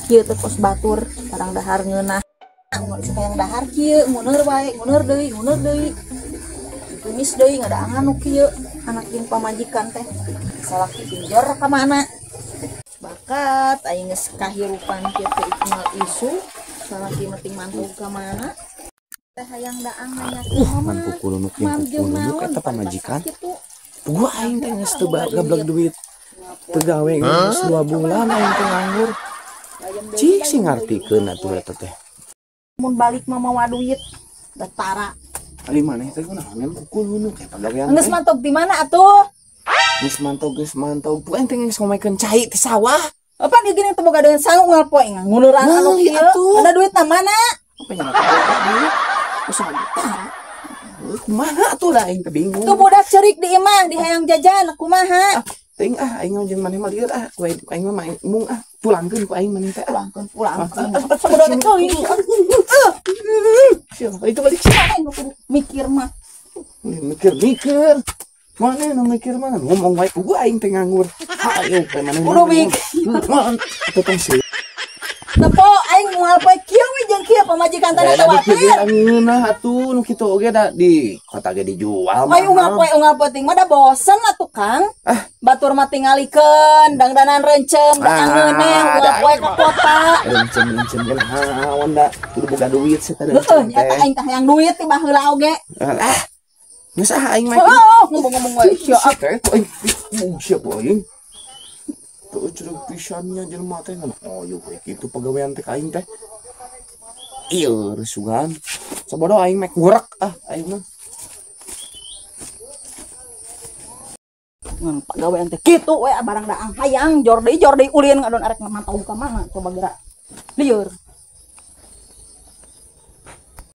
kieu teh kos batur barang dahar ngeunah supaya dahar kieu muneur wae muneur deui tumis deui ngadaangan nu kieu anak jeung pamajikan teh salaki pinjor ka mana bakat aing geus kahirupan kieu teh ikmal isu salaki meting mantug ka mana teh hayang daang nanya man pukul nu eta pamajikan gua aing teh geus teu gablek duit teu gawe geus 2 bulan aing teh nganggur cik sih ngartikeun atuh eta teh mun balik mah mawa duit datara ali maneh teh kunaon pukul nu kayak pagawean geus mantog di mana atuh geus mantog tuh aing teh geus ngomekeun cai teh sawah apa dia gini teu boga dengan sangu ngalpoe ngunuran anu kieu ada duit na mana apa yang duit usaha kumaha atuh da aing teh bingung tuh budak cerik di imah di hayang jajan kumaha ting aing jeung maneh mah lieur ku aing mah mung pulangkeun ku aing maneh teh pulangkeun sabodo teh teuing itu balik sih mikir mah mikir mana nu mikir mah ngomong wae ku aing teh nganggur ayo ka maneh kudu mikir atuh tong sih tepo aing moal poe kieu we jeung kieu pamajikan tanah tawatir ngeunah atuh nu kitu oge da di kota ge dijual mah aing unggal poe ting mah da bosen atuh Kang batur mah tingalikeun dangdanan reuncem da angeuneh unggal poe ka kota reuncem ge naon da kudu boga duit sih teh eta aing teh hayang duit ti baheula oge geus aing mah ngomong wae sia teh ku aing siap aing tuh curug pisannya jelema teh oh yuk kitu pagawean teh aing teh ieu resugan sabodo aing mek ngurek aing mah ngan pagawean teh kitu we barang daang hayang jordi ulin ngadon arek mantau ka mana coba gerak lieur